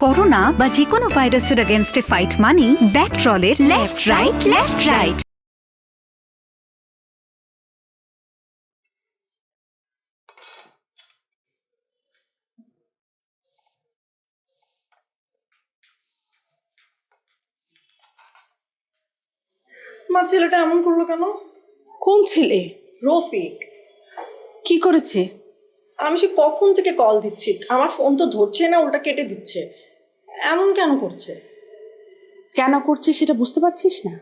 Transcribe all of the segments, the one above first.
Corona বা যে কোনো ভাইরাসের এগেনস্টে ফাইট মানি ব্যাকট্রলের লেফট রাইট। মা ছেলেটা এমন করলো কেন? কোন ছেলে? রফিক। কি করেছে? আমি সে কখন থেকে কল দিচ্ছি, আমার ফোন তো ধরছে না, উল্টা কেটে দিচ্ছে। এমন কেন করছে? কেন করছে সেটা বুঝতে পারছিস না?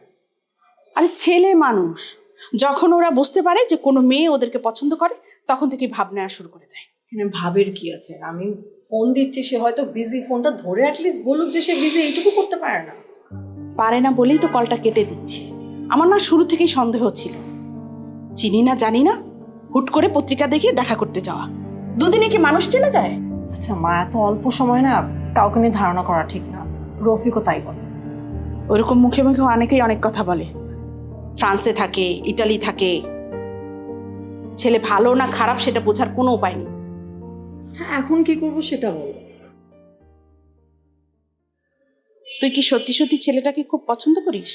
আরে ছেলে মানুষ, যখন ওরা বুঝতে পারে যে কোনো মেয়ে ওদেরকে পছন্দ করে তখন থেকে ভাব নেওয়া শুরু করে দেয়। এখানে ভাবের কি আছে? আমি ফোন দিচ্ছি, সে হয়তো বিজি, ফোনটা ধরে অ্যাটলিস্ট বলুক যে সে বিজি, এইটুকু করতে পারে না। পারে না বলেই তো কলটা কেটে দিচ্ছে। আমার না শুরু থেকেই সন্দেহ ছিল, চিনি না জানি না, হুট করে পত্রিকা দেখে দেখা করতে যাওয়া। দুদিনে কি মানুষ চেনা যায়? আচ্ছা মা, এত অল্প সময় না কাউকে নিয়ে ধারণা করা ঠিক না। রফিকও তাই বলে। ওরকম মুখে মুখে অনেকেই অনেক কথা বলে। ফ্রান্সে থাকে, ইটালি থাকে, ছেলে ভালো না খারাপ সেটা বোঝার কোনো উপায় নেই। আচ্ছা এখন কি করবো সেটা বল। তুই কি সত্যি সত্যি ছেলেটাকে খুব পছন্দ করিস?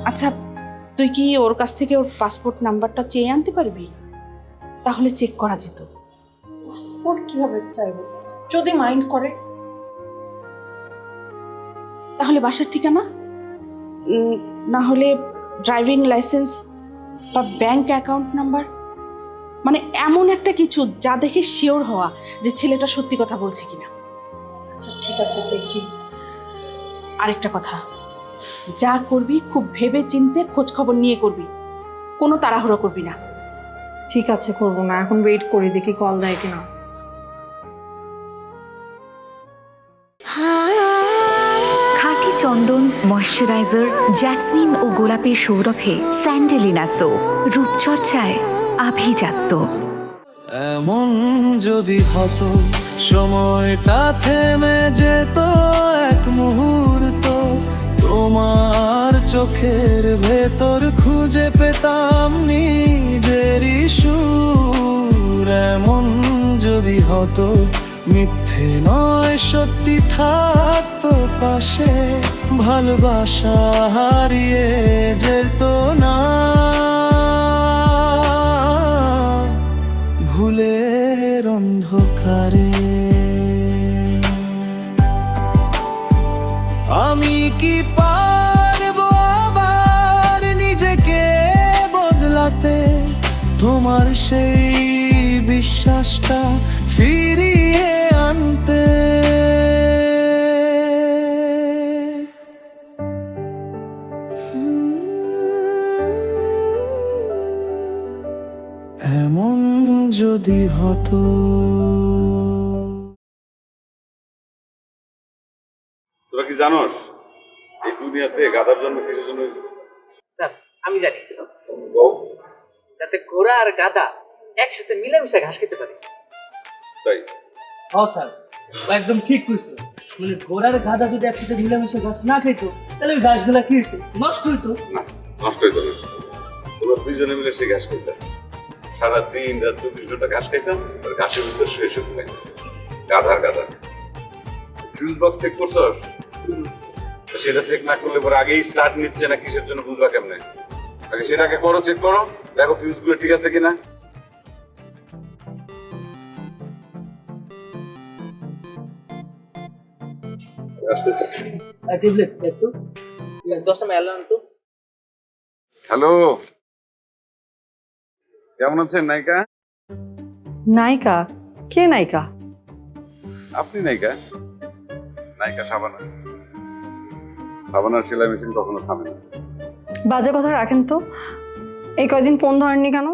আচ্ছা, তুই কি ওর কাছ থেকে ওর পাসপোর্ট নাম্বারটা চেয়ে আনতে পারবি? তাহলে চেক করা যেত। পাসপোর্ট কিভাবে চাইবো? যদি মাইন্ড করে। তাহলে বাসার ঠিকানা, না হলে ড্রাইভিং লাইসেন্স বা ব্যাংক অ্যাকাউন্ট নাম্বার, মানে এমন একটা কিছু যা দেখে শিওর হওয়া যে ছেলেটা সত্যি কথা বলছে কিনা। আচ্ছা ঠিক আছে, দেখি। আরেকটা কথা, যা করবি খুব ভেবে চিন্তে খোঁজ খবর নিয়ে করবি, কোনো তাড়াহুড়ো করবি না। ঠিক আছে, করবো না, এখন ওয়েট করি, দেখি কল দেয় কিনা। খাঁটি চন্দন, ময়শ্চারাইজার, জ্যাসমিন ও গোলাপের সৌরভে স্যান্ডেলিনা সো, রূপচর্চায় আভিজাত্য। এমন যদি হতো সময়টা থেমে যেত এক মুহূর্ত, তোমার চোখের ভেতর খুঁজে পেতাম নিজেরই সুর। এমন যদি হতো মিথ্যে নয় সত্যি থাকতো পাশে, ভালোবাসা হারিয়ে যেত না ভুলের অন্ধকারে। আমি কি পারবো আবার নিজেকে বদলাতে, তোমার সেই বিশ্বাসটা ফিরিয়ে আনতে? এমন যদি হতো। তোরা কি জানোস এই দুনিয়াতে গাধার জন্ম কিসের জন্য হয়েছিল? স্যার আমি জানি, বল। যাতে ঘোড়া আর গাধা একসাথে মিলেমিশে ঘাস খেতে পারে। তাই? হ্যাঁ স্যার, ও একদম ঠিক কইছে। মানে ঘোড়ার গাধা যদি একসাথে মিলেমিশে ঘাস না খেত তাহলে ওই ঘাসগুলা কি হইতো? নষ্ট হইতো। না, নষ্ট হইতো না। তোরা দুইজনে মিলে সেই ঘাস খাইতাম, সারা দিন রাত 24 ঘন্টা ঘাস খাইতাম, আর ঘাসের ভিতর শুয়ে শুয়ে খাইতাম। গাধার গাধা। ফিউজ বক্স চেক করছস? সেটা চেক না করলে পরে আগেই স্টার্ট নিচ্ছে না, কিসের জন্য বুঝবা কেমনে? আগে সেটাকে করো, চেক করো, দেখো ফিউজ গুলো ঠিক আছে কিনা। আসতেছে। ট্যাবলেট একটু 10টা মেল আন তো। হ্যালো, কেমন আছেন নায়িকা? নায়িকা? কে নায়িকা? আপনি নায়িকা? নায়িকা শাবানা। শাবানার সেলাই মেশিন কখনো থামে না। বাজে কথা রাখেন তো, এই কয়দিন ফোন ধরেননি কেন?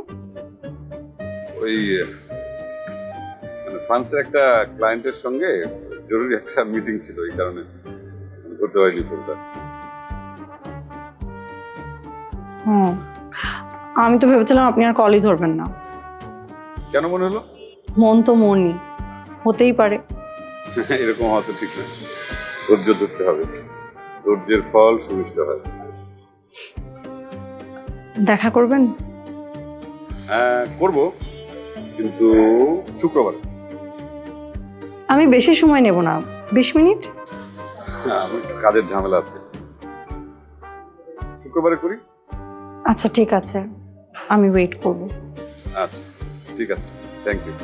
ওই মানে ফ্রান্সের একটা ক্লায়েন্টের সঙ্গে জরুরি একটা মিটিং ছিল, এই কারণে ধরতে হয়নি ফোনটা। হুম, আমি তো ভেবেছিলাম আপনি আর কলই ধরবেন না। কেন মনে হলো? মন তো মনই, হতেই পারে। এরকম হয়তো ঠিক না, ধৈর্য ধরতে হবে, ধৈর্যের ফল সুমিষ্ট হয়। দেখা করবেন? করব, কিন্তু শুক্রবার। আমি বেশি সময় নেব না, 20 মিনিট। হ্যাঁ, আমার একটু কাজের ঝামেলা আছে, শুক্রবারে করি। আচ্ছা ঠিক আছে, আমি ওয়েট করব। আচ্ছা ঠিক আছে, থ্যাংক ইউ।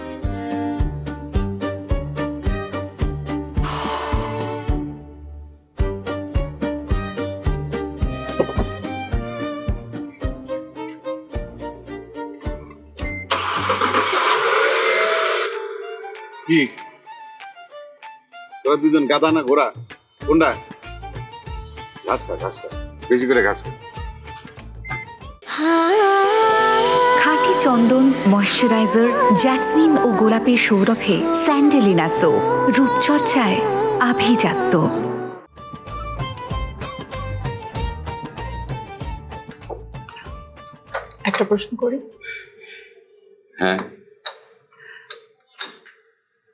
কি তোরা দুজন গাদা না ঘোড়া, কোনটা? ঘাস খা, ঘাস খা, বেশি করে ঘাস খা। খাঁটি চন্দন, ময়শ্চারাইজার, জ্যাসমিন ও গোলাপের সৌরভে স্যান্ডেলিনা সো, রূপচর্চায় আভিজাত্য। একটা প্রশ্ন করি, হ্যাঁ,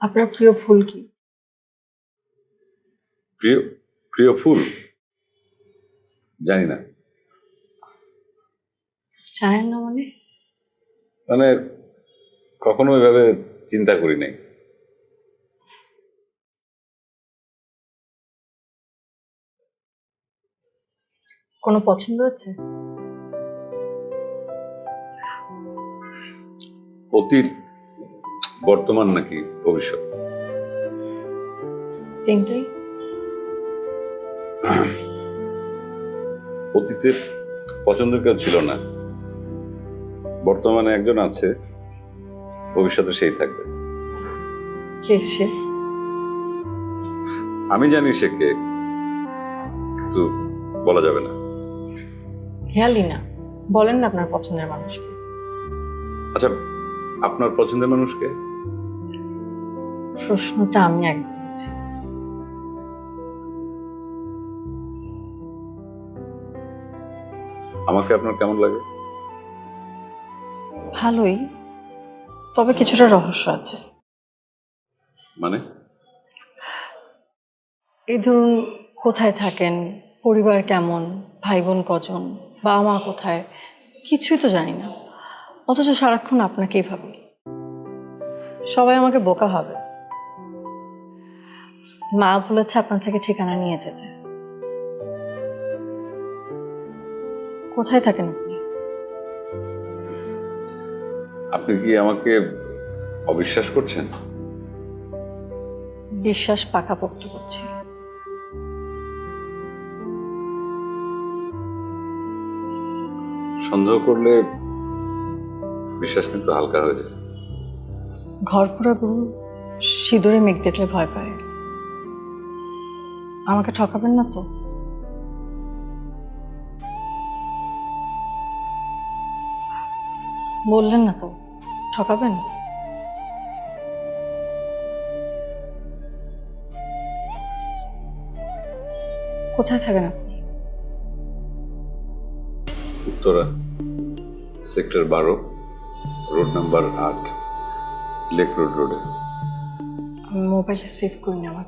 আপনার প্রিয় ফুল কি? প্রিয় প্রিয় ফুল জানি না। জানেন না মানে? মানে কখনো এভাবে চিন্তা করি নাই। কোনো পছন্দ আছে? অতীত, বর্তমান নাকি ভবিষ্যৎ? তিনটাই। অতীতে পছন্দের কেউ ছিল না, বর্তমানে একজন আছে, ভবিষ্যতে সেই থাকবে। কে সে? আমি জানি সে কে, কিন্তু বলা যাবে না। হেয়ালি না, বলেন না আপনার পছন্দের মানুষকে। আচ্ছা, আপনার পছন্দের মানুষকে? প্রশ্নটা আমি একদম বলছি। আমাকে আপনার কেমন লাগে? ভালোই, তবে কিছুটা রহস্য আছে। মানে? এই ধরুন, কোথায় থাকেন, পরিবার কেমন, ভাই বোন কজন, বাবা মা কোথায়, কিছুই তো জানি না, অথচ সারাক্ষণ আপনাকেই ভাবি। সবাই আমাকে বোকা ভাবে। মা বলেছে আপনার থেকে ঠিকানা নিয়ে যেতে। কোথায় থাকেন আপনি? আপনি কি আমাকে অবিশ্বাস করছেন? বিশ্বাস পাকাপোক্ত করছি। সন্দেহ করলে বিশ্বাস কিন্তু হালকা হয়ে যায়। ঘর পোড়া গরু সিঁদুরে মেঘ দেখলে ভয় পায়। আমাকে ঠকাবেন না তো? বললেন না তো, ঠকাবেন? কোথায় থাকেন আপনি? Uttara, sector 12, road number 8, lake road রোডে। আমি মোবাইলে সেভ করিনি আমার।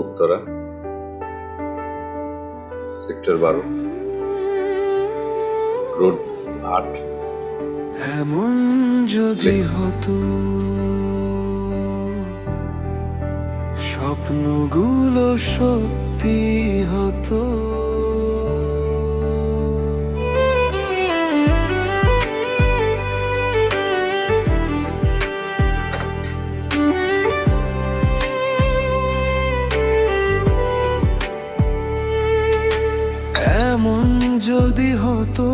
Uttara, sector 12, road 8। এমন যদি হতো স্বপ্নগুলো সত্যি হতো, এমন যদি হতো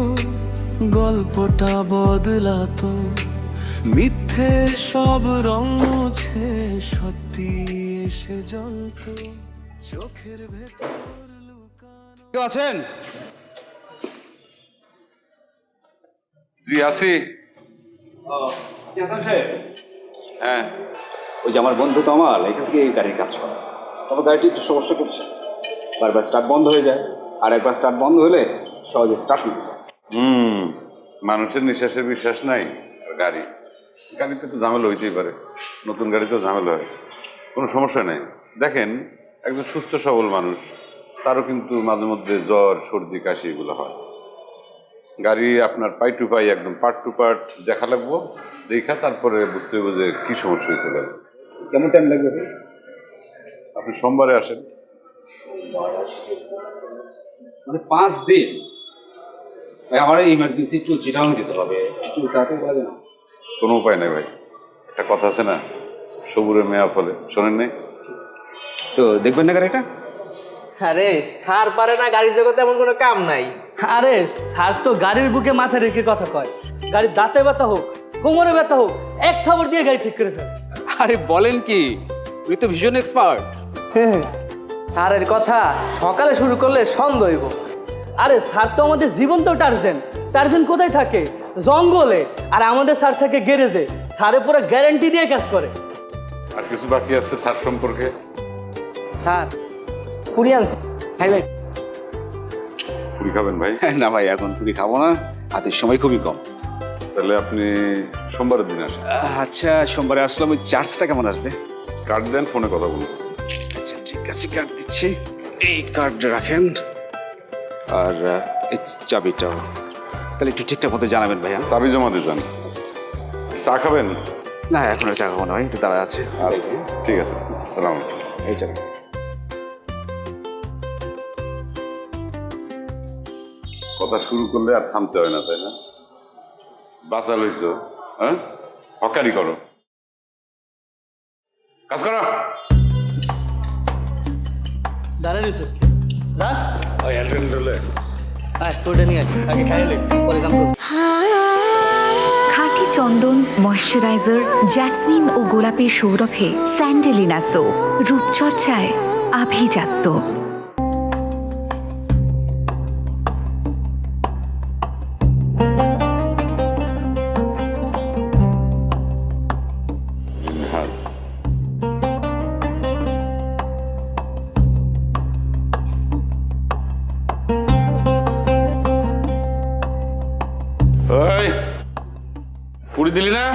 গল্পটা বদলাতো, মিথ্যে সব রং মুছে সত্যি এসে জ্বলতো চোখের ভেতর লুকানো। কেউ আছেন? জি আছি। হ্যাঁ, ওই যে আমার বন্ধু তমাল এখান থেকে এই গাড়ির কাজ করে, তবে গাড়িটি একটু সমস্যা করছে, বারবার স্টার্ট বন্ধ হয়ে যায়, আর একবার স্টার্ট বন্ধ হলে সহজে স্টার্ট নিতে পারে। মানুষের নিঃশ্বাসের বিশ্বাস নাই, আর গাড়িতে তো ঝামেলা হইতেই পারে, নতুন গাড়িতেও ঝামেলা হয়, কোনো সমস্যা নেই। দেখেন, একজন সুস্থ সবল মানুষ, তারও কিন্তু মাঝে মধ্যে জ্বর, সর্দি, কাশি এগুলো হয়। গাড়ি আপনার পাই টু পাই একদম পার্ট টু পার্ট দেখা লাগবো, দেখা তারপরে বুঝতে হবে যে কি সমস্যা হয়েছে গাড়ি। কেমন টাইম লাগবে ভাই? আপনি সোমবারে আসেন। মানে 5 দিন? ভাই আমার ইমার্জেন্সি একটু চিটাং যেতে হবে, একটু তাড়াতাড়ি করা যায় না? কোনো উপায় নাই ভাই, একটা কথা আছে না, সবুরে মেয়া ফলে, শোনেন নাই? তো দেখবেন না গাড়িটা? আরে স্যার পারে না গাড়ির জগতে এমন কোনো কাম নাই। আরে স্যার তো গাড়ির বুকে মাথা রেখে কথা কয়। গাড়ির দাঁতে ব্যথা হোক, কোমরে ব্যথা হোক, এক খবর দিয়ে গাড়ি ঠিক করে ফেলে। আরে বলেন কি, উনি তো ভীষণ এক্সপার্ট। স্যারের কথা সকালে শুরু করলে সন্ধ্যা হইব। আরে স্যার তো আমাদের জীবন্ত টার্জেন। টার্জেন কোথায় থাকে? জঙ্গলে। আর আমাদের স্যার থাকে গ্যারেজে। স্যারে পুরো গ্যারান্টি দিয়ে কাজ করে। আর কিছু বাকি আছে স্যার সম্পর্কে? স্যার পুরি আনছি, খাইবেন? পুরি খাবেন ভাই? না ভাই, এখন পুরি খাবো না, হাতের সময় খুবই কম। তাহলে আপনি সোমবারের দিন আসেন। আচ্ছা, সোমবারে আসলাম, ওই চার্জটা কেমন আসবে? কার্ড দেন, ফোনে কথা বলবো। আচ্ছা ঠিক আছে, কার্ড দিচ্ছি, এই কার্ড রাখেন, আর এই চাবিটাও। তাহলে একটু ঠিকঠাক মতো জানাবেন ভাইয়া। চাবি জমা দিয়ে যান। চা খাবেন? না, এখন আর চা খাবো না ভাই, একটু দাঁড়া আছে। আচ্ছা ঠিক আছে, সালাম। এই চলেন। কথা শুরু করলে আর থামতে হয় না, তাই না? বাঁচা লইছ, হ্যাঁ? হকারি করো, কাজ করো। দাঁড়ায় রিসেস কি? যা। ওই অ্যাটেন্ড হলে আয় তোটা নিয়ে আগে খাইলে পরে কাম করবো। খাঁটি চন্দন, ময়শ্চারাইজার, জ্যাসমিন ও গোলাপের সৌরভে স্যান্ডেলিনা সো, রূপচর্চায় আভিজাত্য। ওই পুরি দিলি না?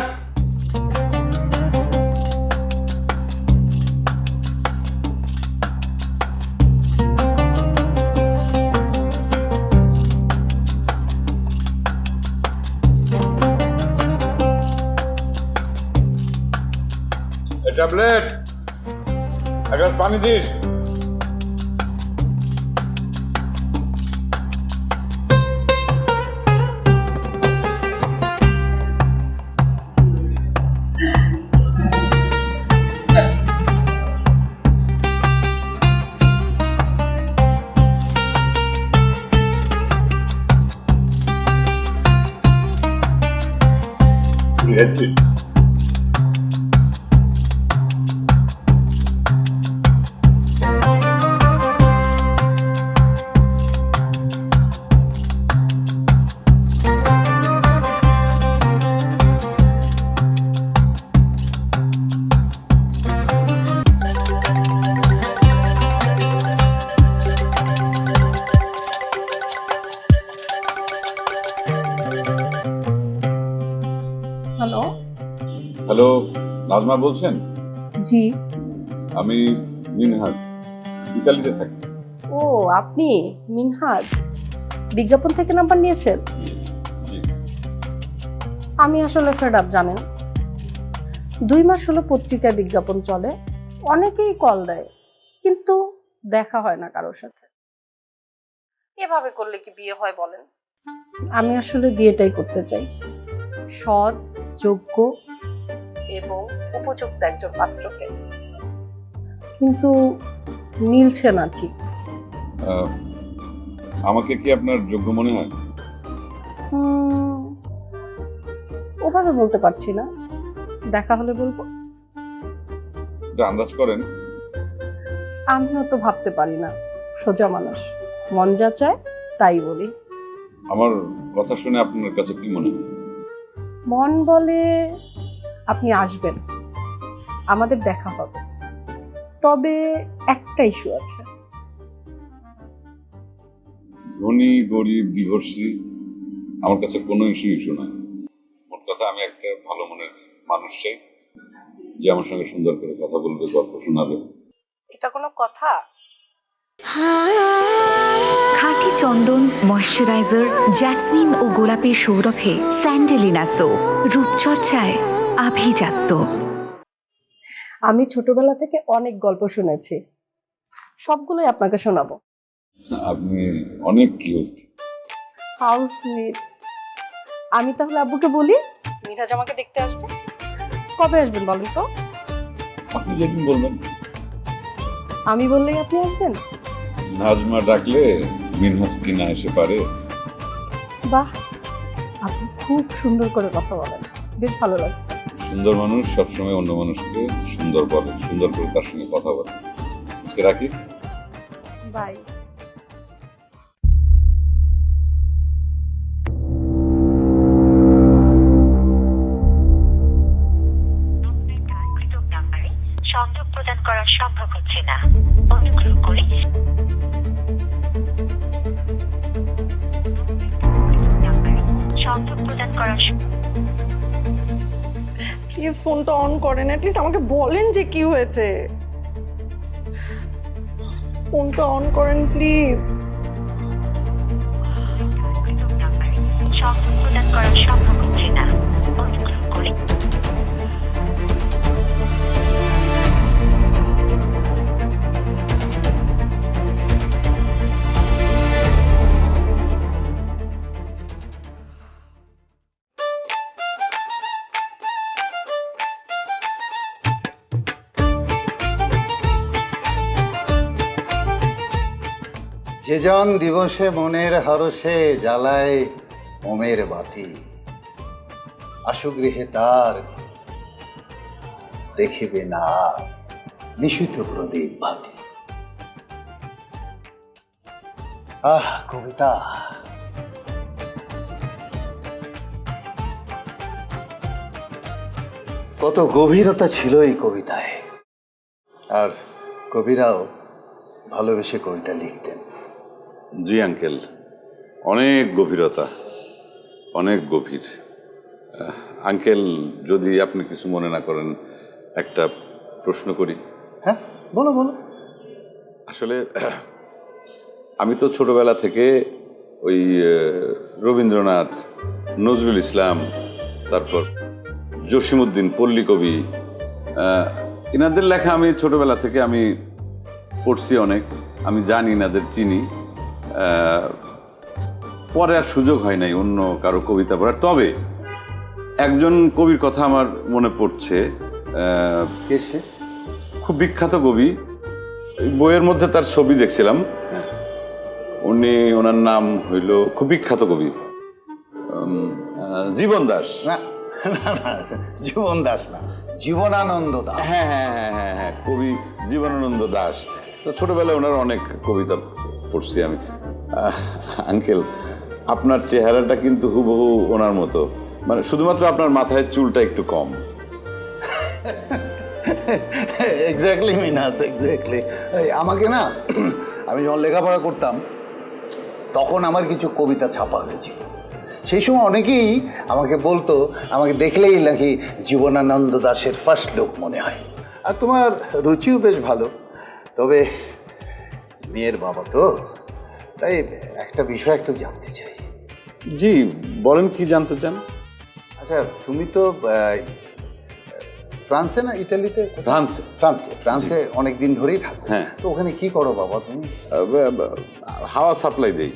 ট্যাবলেট, এক গ্লাস পানি দিস। হ্যালো। হ্যালো, নাজমা বলছেন? জি। আমি মিনহাজ, ইতালিতে থাকি। ও আপনি মিনহাজ, বিজ্ঞাপন থেকে নাম্বার নিয়েছেন? জি। আমি আসলে ফেড আপ, জানেন 2 মাস হলো পত্রিকায় বিজ্ঞাপন চলে, অনেকেই কল দেয় কিন্তু দেখা হয় না কারোর সাথে। এভাবে করলে কি বিয়ে হয় বলেন? আমি আসলে বিয়েটাই করতে চাই, সৎ, যোগ্য এবং উপযুক্ত একজন পাত্রকে, কিন্তু মিলছে না ঠিক। আমাকে কি আপনার যোগ্য মনে হয়? ওভাবে বলতে পারছি না, দেখা হলে বলবো। এটা আন্দাজ করেন? আমিও তো ভাবতে পারি না, সোজা মানুষ, মন যা চায় তাই বলি। আমার কথা শুনে আপনার কাছে কি মনে হয়? মন বলে আপনি আসবেন, আমাদের দেখা হবে, তবে একটা ইস্যু আছে। ধনী গরিব ডিভোর্সি আমার কাছে কোনো ইস্যু নয়। মোট কথা, আমি একটা ভালো মনের মানুষ চাই, যে আমার সঙ্গে সুন্দর করে কথা বলবে, গল্প শোনাবে। এটা কোনো কথা? খাঁটি চন্দন, ময়শ্চারাইজার, জ্যাসমিন ও গোলাপের সৌরভে স্যান্ডেলিনা সো, রূপচর্চায় আভিজাত্য। আমি ছোটবেলা থেকে অনেক গল্প শুনেছি, সবগুলোই আপনাকে শোনাবো। আপনি অনেক কিউট। How sweet. আমি তাহলে আব্বুকে বলি মিরাজ আমাকে দেখতে আসবে। কবে আসবেন বলেন তো? আপনি যেদিন বলবেন। আমি বললেই আপনি আসবেন? নাজমা ডাকলে মিনহাস কি না এসে পারে? বাহ, আপনি খুব সুন্দর করে কথা বলেন, বেশ ভালো লাগছে। সুন্দর মানুষ সবসময় অন্য মানুষকে সুন্দর বলে, সুন্দর করে তার সঙ্গে কথা বলে। আজকে রাখি। বাই। সংযোগ প্রদান করা সম্ভব হচ্ছে না, অনুগ্রহ করে সংযোগ প্রদান করা। প্লিজ ফোনটা অন করেন, অ্যাটলিস্ট আমাকে বলেন যে কি হয়েছে। ফোনটা অন করেন প্লিজ। সংযোগ প্রদান করা সম্ভব হচ্ছে না, অনুগ্রহ করে যে জন দিবসে মনের হরষে জ্বালায় মোমের বাতি, আশুগৃহে তার দেখিবে না নিশিত প্রদীপ বাতি। আহ কবিতা, কত গভীরতা ছিল এই কবিতায়। আর কবিরাও ভালোবেসে কবিতা লিখতেন। জি আঙ্কেল, অনেক গভীরতা, অনেক গভীর। আঙ্কেল, যদি আপনি কিছু মনে না করেন, একটা প্রশ্ন করি। হ্যাঁ, বলো বলো। আসলে আমি তো ছোটবেলা থেকে ওই রবীন্দ্রনাথ, নজরুল ইসলাম, তারপর জসিমউদ্দিন পল্লী কবি, এনাদের লেখা আমি ছোটবেলা থেকে আমি পড়ছি অনেক। আমি জানি, এনাদের চিনি। পরে আর সুযোগ হয় নাই অন্য কারো কবিতা পড়ার। তবে একজন কবির কথা আমার মনে পড়ছে, খুব বিখ্যাত কবি। বইয়ের মধ্যে তার ছবি দেখছিলাম। ওনার নাম হইল, খুব বিখ্যাত কবি, জীবন দাস। না না, জীবন দাস না, জীবনানন্দ দাস। হ্যাঁ হ্যাঁ হ্যাঁ হ্যাঁ হ্যাঁ, কবি জীবনানন্দ দাস। তো ছোটবেলায় ওনার অনেক কবিতা পড়ছি আমি। আঙ্কেল, আপনার চেহারাটা কিন্তু হুবহু ওনার মতো, মানে শুধুমাত্র আপনার মাথায় চুলটা একটু কম। এক্স্যাক্টলি মিনাস, এক্স্যাক্টলি। আমাকে না, আমি যখন লেখাপড়া করতাম তখন আমার কিছু কবিতা ছাপা হয়েছিল। সেই সময় অনেকেই আমাকে বলতো, আমাকে দেখলেই নাকি জীবনানন্দ দাশের ফার্স্ট লুক মনে হয়। আর তোমার রুচিও বেশ ভালো। তবে মেয়ের বাবা তো, তাই একটা বিষয় একটু জানতে চাই। জি বলেন, কি জানতে চান? আচ্ছা, তুমি তো ফ্রান্সে না ইটালিতে? ফ্রান্সে। ফ্রান্সে অনেক দিন ধরেই থাকো। হ্যাঁ। তো ওখানে কি করো বাবা তুমি? হাওয়া সাপ্লাই দেই।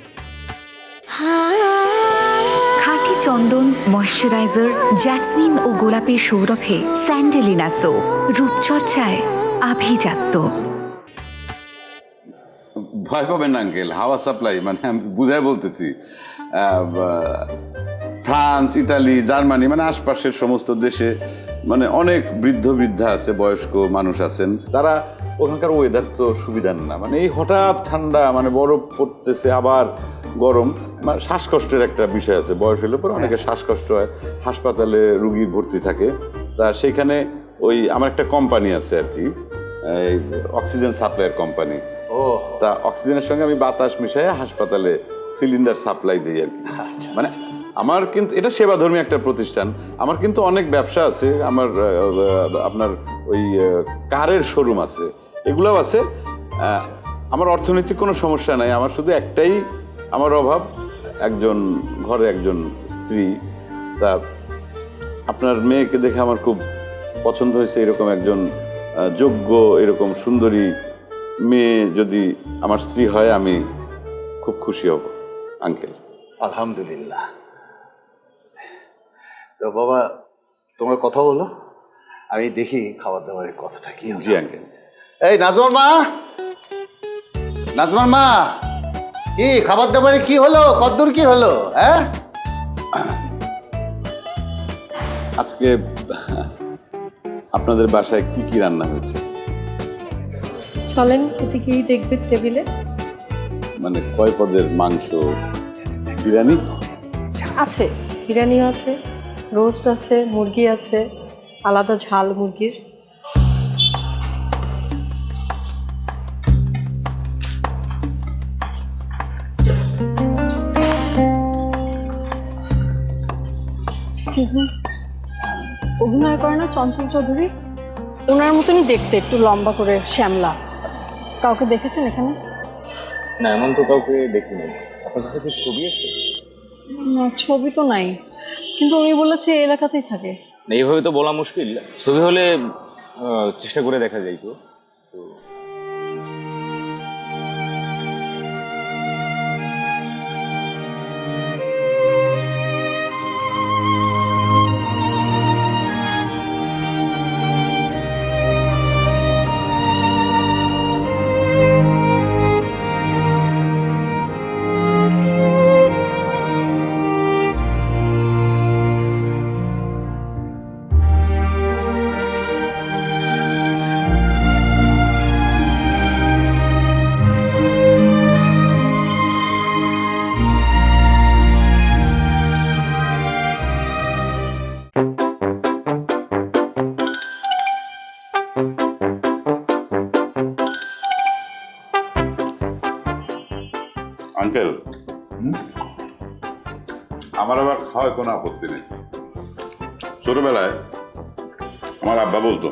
খাঁটি চন্দন, ময়শ্চারাইজার, জ্যাসমিন ও গোলাপের সৌরভে স্যান্ডেলিনা সো, রূপচর্চায় আভিজাত্য। ভয় পাবেন না আঙ্কেল, হাওয়া সাপ্লাই মানে আমি বুঝাই বলতেছি। ফ্রান্স, ইতালি, জার্মানি, মানে আশপাশের সমস্ত দেশে মানে অনেক বৃদ্ধ বৃদ্ধা আছে, বয়স্ক মানুষ আছেন। তারা ওখানকার ওয়েদার তো সুবিধার না, মানে এই হঠাৎ ঠান্ডা, মানে বরফ পড়তেছে, আবার গরম, মানে শ্বাসকষ্টের একটা বিষয় আছে। বয়স হলে পরে অনেকে শ্বাসকষ্ট হয়, হাসপাতালে রুগী ভর্তি থাকে। তা সেইখানে ওই আমার একটা কোম্পানি আছে আর কি, এই অক্সিজেন সাপ্লাইয়ের কোম্পানি। তা অক্সিজেনের সঙ্গে আমি বাতাস মিশাই হাসপাতালে সিলিন্ডার সাপ্লাই দিই আর কি। মানে আমার কিন্তু এটা সেবাধর্মী একটা প্রতিষ্ঠান। আমার কিন্তু অনেক ব্যবসা আছে, আমার আপনার ওই কারের শোরুম আছে, এগুলোও আছে। আমার অর্থনৈতিক কোনো সমস্যা নাই। আমার শুধু একটাই আমার অভাব, একজন ঘরে একজন স্ত্রী। তা আপনার মেয়েকে দেখে আমার খুব পছন্দ হয়েছে। এরকম একজন যোগ্য, এরকম সুন্দরী মেয়ে যদি আমার স্ত্রী হয় আমি খুব খুশি হব আঙ্কেল। আলহামদুলিল্লাহ। তো বাবা, তোমরা কথা বলো, আমি দেখি খাবার দাবারের কথাটা কি। জি আঙ্কেল। এই নাজমার মা, নাজমার মা, কি খাবার দাবারে কি হলো, কদ্দূর কি হলো? হ্যাঁ, আজকে আপনাদের বাসায় কি কি রান্না হয়েছে? চলেন খেতে গিয়েই দেখবেন টেবিলে। মানে কয় পদের মাংস, বিরিয়ানি? আছে, বিরিয়ানিও আছে, রোস্ট আছে, মুরগি আছে, আলাদা ঝাল মুরগির। এক্সকিউজ মি, অভিনয় করে না চঞ্চল চৌধুরী? ওনার মতনই দেখতে, একটু লম্বা করে, শ্যামলা। কাউকে দেখেছেন এখানে? না, এমন তো কাউকে দেখিনি। আপনার কাছে কি ছবি আছে? না, ছবি তো নাই, কিন্তু উনি বলেছে এই এলাকাতেই থাকে। না, এইভাবে তো বলা মুশকিল। ছবি হলে চেষ্টা করে দেখা যায় তো। আঙ্কেল, আমার আবার খাওয়ায় কোনো আপত্তি নেই। ছোটবেলায় আমার আব্বা বলতো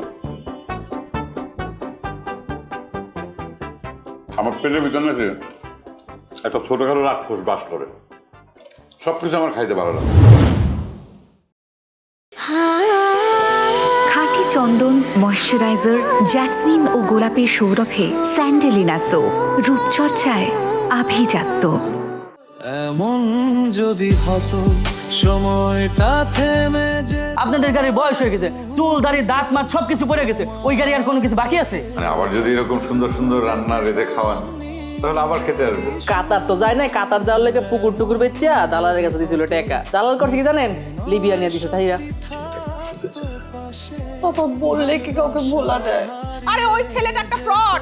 আমার পেটের ভিতরে নাকি একটা ছোটখাটো রাক্ষস বাস করে, সবকিছু আমার খাইতে ভালো লাগে। খাঁটি চন্দন, ময়শ্চারাইজার, জ্যাসমিন ও গোলাপের সৌরভে স্যান্ডেলিনা সো, রূপচর্চায় আভিজাত্য। এমন যদি হতো সময়টা থেমে যে। আপনাদের গাড়ির বয়স হয়ে গেছে, চুল দাড়ি দাঁত মাত সবকিছু পড়ে গেছে, ওই গাড়ি আর কোনো কিছু বাকি আছে? মানে আবার যদি এরকম সুন্দর সুন্দর রান্না রেঁধে খাওয়ান তাহলে আবার খেতে আসবো। কাতার তো যায় নাই, কাতার যাওয়ার লেগে পুকুর টুকুর বেচা দালালের কাছে দিছিল টাকা। দালাল করছে কি জানেন? লিবিয়া নিয়ে দিছে তাইরা। বাবা বললে কি কাউকে ভোলা যায়? আরে ওই ছেলেটা একটা ফ্রড।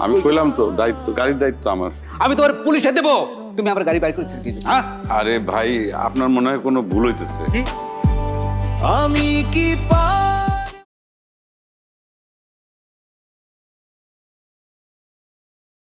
আমি কইলাম তো, দায়িত্ব, গাড়ির দায়িত্ব আমার। আমি তোমার পুলিশে দেবো, তুমি আমার গাড়ি বাইর করেছিস কি? হ্যাঁ, আরে ভাই, আপনার মনে হয় কোনো ভুল হইতেছে। আমি কি